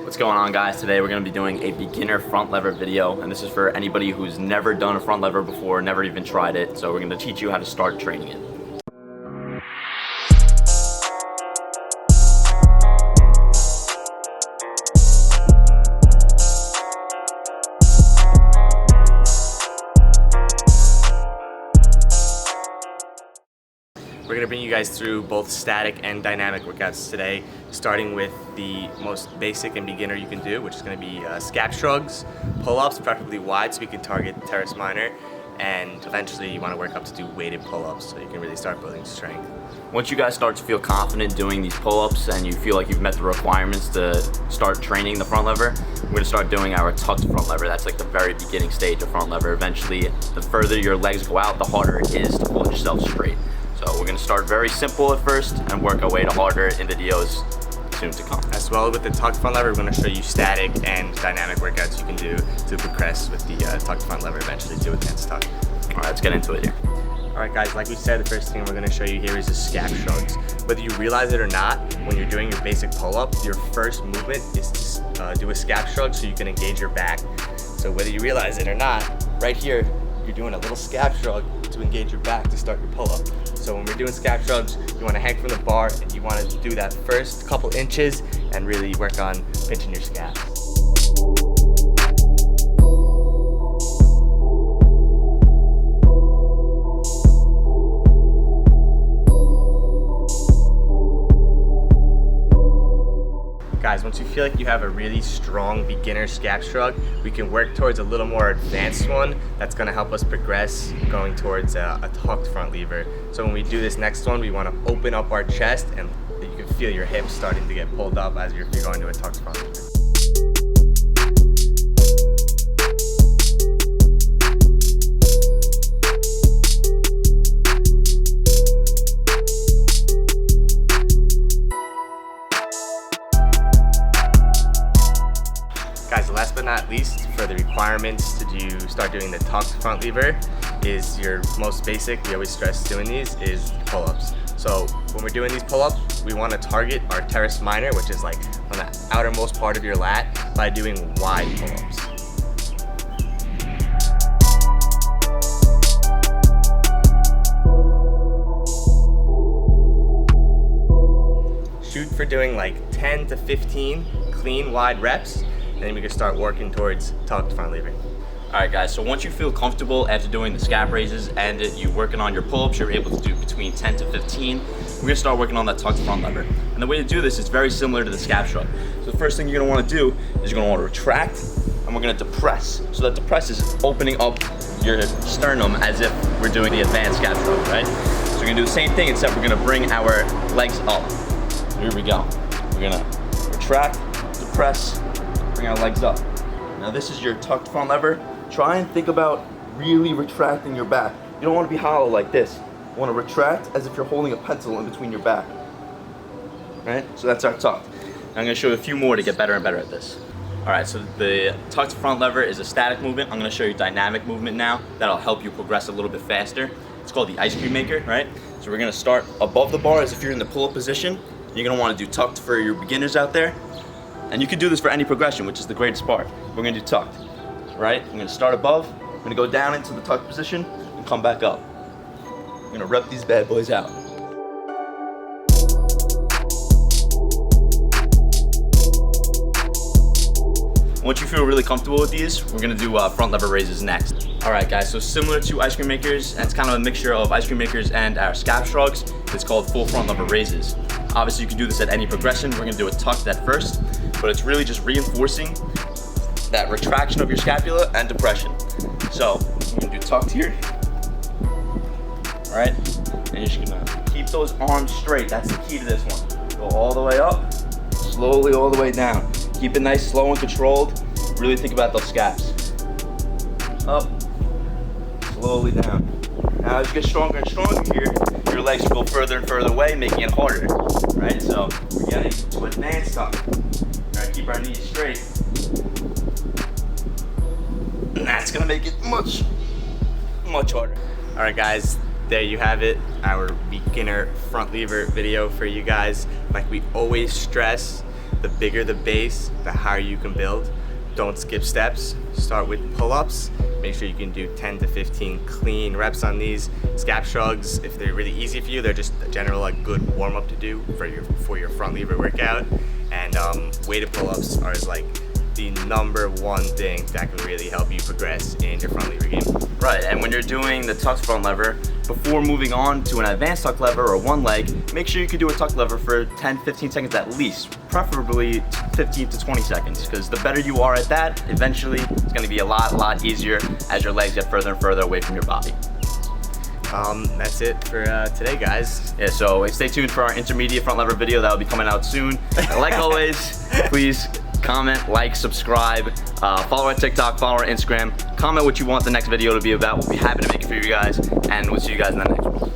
What's going on, guys? Today we're going to be doing a beginner front lever video, and this is for anybody who's never done a front lever before, never even tried it. So we're going to teach you how to start training it. We're going to bring you guys through both static and dynamic workouts today, starting with the most basic and beginner you can do, which is going to be scap shrugs, pull-ups, preferably wide so you can target the teres minor, and eventually you want to work up to do weighted pull-ups so you can really start building strength. Once you guys start to feel confident doing these pull-ups and you feel like you've met the requirements to start training the front lever, we're going to start doing our tucked front lever. That's like the very beginning stage of front lever. Eventually, the further your legs go out, the harder it is to pull yourself straight. So we're going to start very simple at first and work our way to harder in videos soon to come. As well, with the tucked front lever, we're going to show you static and dynamic workouts you can do to progress with the tucked front lever eventually to advanced tuck. All right, let's get into it here. All right, guys, like we said, the first thing we're going to show you here is the scap shrugs. Whether you realize it or not, when you're doing your basic pull-up, your first movement is to do a scap shrug so you can engage your back. So whether you realize it or not, right here, you're doing a little scap shrug to engage your back to start your pull-up. So when we're doing scap shrugs, you want to hang from the bar and you want to do that first couple inches and really work on pinching your scaps. Guys, once you feel like you have a really strong beginner scap shrug, we can work towards a little more advanced one that's going to help us progress going towards a tucked front lever. So when we do this next one, we want to open up our chest and you can feel your hips starting to get pulled up as you're going to a tucked front lever. Guys, last but not least, for the requirements to start doing the tucked front lever is your most basic, we always stress doing these, is pull-ups. So when we're doing these pull-ups, we want to target our teres minor, which is like on the outermost part of your lat, by doing wide pull-ups. Shoot for doing like 10 to 15 clean wide reps. And then we can start working towards tucked front lever. All right, guys, so once you feel comfortable after doing the scap raises and you're working on your pull-ups, you're able to do between 10 to 15, we're gonna start working on that tucked front lever. And the way to do this is very similar to the scap shrug. So the first thing you're gonna wanna do is you're gonna wanna retract, and we're gonna depress. So that depress is opening up your sternum as if we're doing the advanced scap shrug, right? So we're gonna do the same thing, except we're gonna bring our legs up. Here we go. We're gonna retract, depress, bring our legs up. Now this is your tucked front lever. Try and think about really retracting your back. You don't want to be hollow like this. You want to retract as if you're holding a pencil in between your back. Right? So that's our tucked. I'm going to show you a few more to get better and better at this. Alright, so the tucked front lever is a static movement. I'm going to show you dynamic movement now. That'll help you progress a little bit faster. It's called the ice cream maker, right? So we're going to start above the bar as if you're in the pull-up position. You're going to want to do tucked for your beginners out there. And you can do this for any progression, which is the greatest part. We're gonna do tucked, right? I'm gonna start above, I'm gonna go down into the tucked position and come back up. I'm gonna rep these bad boys out. Once you feel really comfortable with these, we're gonna do front lever raises next. All right, guys, so similar to ice cream makers, and it's kind of a mixture of ice cream makers and our scap shrugs, it's called full front lever raises. Obviously, you can do this at any progression. We're gonna do it tucked at first, but it's really just reinforcing that retraction of your scapula and depression. So, we're gonna do tucked here, all right? And you're just gonna keep those arms straight. That's the key to this one. Go all the way up, slowly all the way down. Keep it nice, slow, and controlled. Really think about those scaps. Up, slowly down. Now, as you get stronger and stronger here, your legs will go further and further away, making it harder, right? So we're getting to advanced tuck. All right, keep our knees straight. And that's gonna make it much harder. All right, guys, there you have it, our beginner front lever video for you guys. Like we always stress, The bigger the base, the higher you can build. Don't skip steps. Start with pull-ups. Make sure you can do 10 to 15 clean reps on these. Scap shrugs, if they're really easy for you, they're just a general good warm-up to do for your front lever workout. And weighted pull-ups are like the #1 thing that can really help you progress in your front lever game. Right, and when you're doing the tucked front lever, before moving on to an advanced tuck lever or one leg, make sure you can do a tuck lever for 10-15 seconds at least, preferably 15 to 20 seconds, because the better you are at that, eventually it's going to be a lot easier as your legs get further and further away from your body. That's it for today, guys. Yeah, so stay tuned for our intermediate front lever video that will be coming out soon. And like always, please comment, like, subscribe, follow our TikTok, follow our Instagram, comment what you want the next video to be about. We'll be happy to make it for you guys, and we'll see you guys in the next one.